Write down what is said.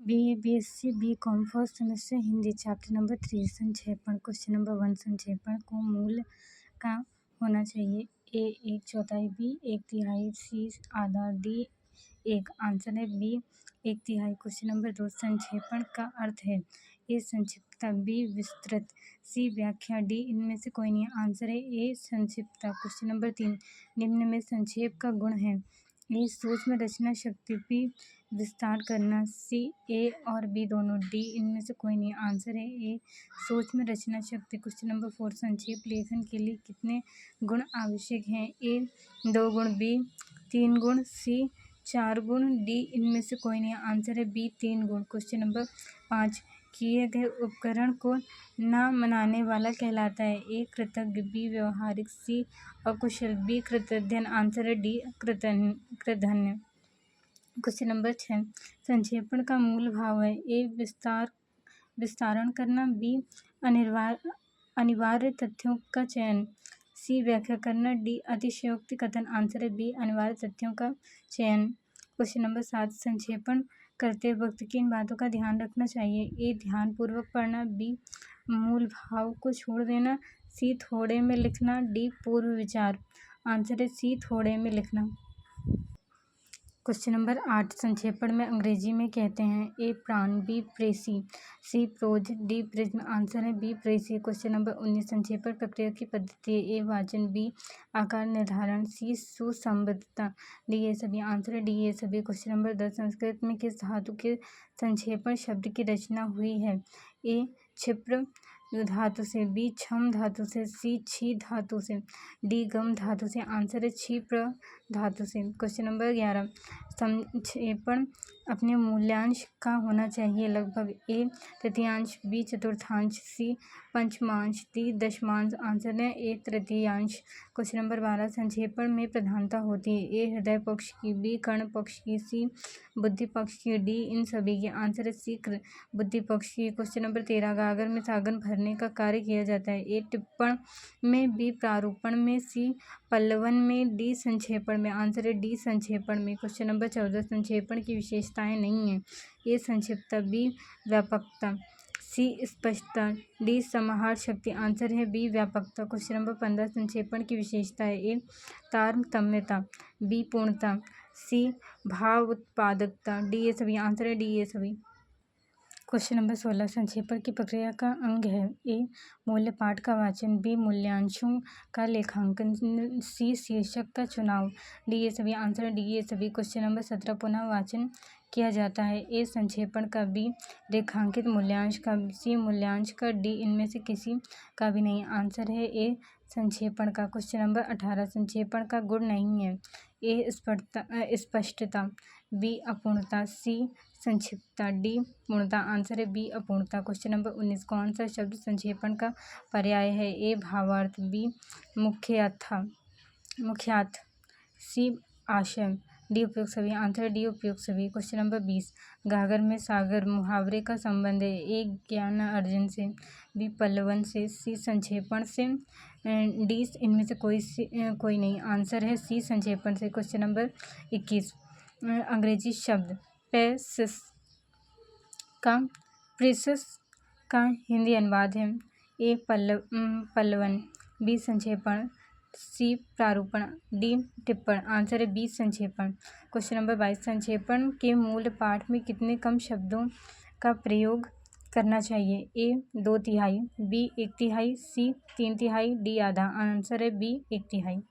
BA BSc B.Com first semester Hindi chapter number 3 संक्षेपण। Question number 1 संक्षेपण को मूल का होना चाहिए। A 1/4, B 1/3, C आधा, D 1। आंसर है B 1/3। क्वेश्चन नंबर 2 संक्षेपण का अर्थ है। A संक्षिप्तता, B विस्तृत, C व्याख्या, D इनमें से कोई नहीं। आंसर है A संक्षिप्तता। क्वेश्चन नंबर 3 निम्न में संक्षेप का गुण है। A सूक्ष्म रचना शक्ति, B विस्तार करना, C A और B दोनों, D इनमें से कोई नहीं। आंसर है A सूक्ष्म रचना शक्ति। क्वेश्चन नंबर 4 संक्षेप लेखन के लिए कितने गुण आवश्यक हैं। A 2 गुण, B 3 गुण, C 4 गुण, D इनमें से कोई नहीं। आंसर है B 3 गुण। क्वेश्चन नंबर 5 किए गए उपकरण को ना मनाने वाला कहलाता है। A कृतज्ञ, B व्यवहारिक, C अकुशल, B कृतघ्न। आंसर है D कृतघ्न। क्वेश्चन नंबर 6 संक्षेपण का मूल भाव है। A विस्तारण करना, B अनिवार्य तथ्यों का चयन, C व्याख्या करना, D अतिशयोक्ति कथन। आंसर है B अनिवार्य तथ्यों का चयन। क्वेश्चन नंबर 7 संक्षेपण करते वक्त किन बातों का ध्यान रखना चाहिए। A ध्यानपूर्वक पढ़ना, B मूल भाव को छोड़ देना, C थोड़े में लिखना, D पूर्व विचार। आंसर है C थोड़े में लिखना। क्वेश्चन नंबर 8 संक्षेपण में अंग्रेजी में कहते हैं। A प्राण, B precis, C prose, D prism. Answer है B प्रेसी। क्वेश्चन नंबर 19 संक्षेपण प्रक्रिया की पद्धति है। A वाचन, B आकार निर्धारण, C सुसंबद्धता, D ये सभी। आंसर है D ये सभी। क्वेश्चन नंबर 10 संस्कृत में किस धातु के संक्षेपण शब्द की रचना हुई है। A क्षिप्र धातु से, B छम धातु से, C छी धातु से, D गम धातु से। आंसर है क्षिप्र धातु से। क्वेश्चन नंबर 11 संक्षेपण अपने मूल्यांश का होना चाहिए। लगभग A तृतीयांश, B चतुर्थांश, C पंचमांश, D दशमांश। आंसर है A तृतीयांश। क्वेश्चन नंबर 12 संक्षेपण में प्रधानता होती है। A हृदय पक्ष की, B कर्ण पक्ष की, C बुद्धि पक्ष की, D इन सभी की। आंसर है C बुद्धि पक्ष की। क्वेश्चन नंबर 13 गागर में सागन भरने का कार्य किया जाता है। A टिप्पण में, B प्रारूपण में, C पल्लवन में, D संक्षेपण में। आंसर है D संक्षेपण में। क्वेश्चन नंबर 14 संक्षेपण की विशेषताएं नहीं है। A संक्षिप्तता, B व्यापकता, C स्पष्टता, D समाहार शक्ति। आंसर है B व्यापकता। क्वेश्चन नंबर 15 संक्षेपण की विशेषताएं। A तारतम्यता, B पूर्णता, C भाव उत्पादकता, D ये सभी। आंसर है D ये सभी। क्वेश्चन नंबर 16 संक्षेपण की प्रक्रिया का अंग है। A मूल्य पाठ का वाचन, B मूल्यांशों का लेखांकन, C शीर्षक का चुनाव, D ये सभी। आंसर है D ये सभी। क्वेश्चन नंबर 17 पुनः वाचन किया जाता है। A संक्षेपण का, B रेखांकित मूल्यांश का, C मूल्यांश का, D इनमें से किसी का भी नहीं। आंसर है A संक्षेपण का। क्वेश्चन नंबर 18 संक्षेपण का गुण नहीं है। A स्पष्टता, B अपूर्णता, C संक्षिप्तता, D पूर्णता। आंसर है B अपूर्णता। क्वेश्चन नंबर 19 कौन सा शब्द संक्षेपण का पर्याय है। A भावार्थ, B मुख्यार्थ, C आशय, D उपयुक्त सभी। आंसर है D उपयुक्त सभी। क्वेश्चन नंबर 20 गागर में सागर मुहावरे का संबंध है। A ज्ञान अर्जन से, B पल्लवन से, C संक्षेपण से, D इनमें से कोई नहीं। आंसर है C संक्षेपण से। क्वेश्चन नंबर 21 अंग्रेजी शब्द प्रेसस का हिंदी अनुवाद है। A पल्लवन, B संक्षेपण, C प्रारूपण, D टिप्पण। आंसर है B संक्षेपण। क्वेश्चन नंबर 22 संक्षेपण के मूल पाठ में कितने कम शब्दों का प्रयोग करना चाहिए। A 2/3, B 1/3, C 3/3, D आधा। आंसर है B 1/3।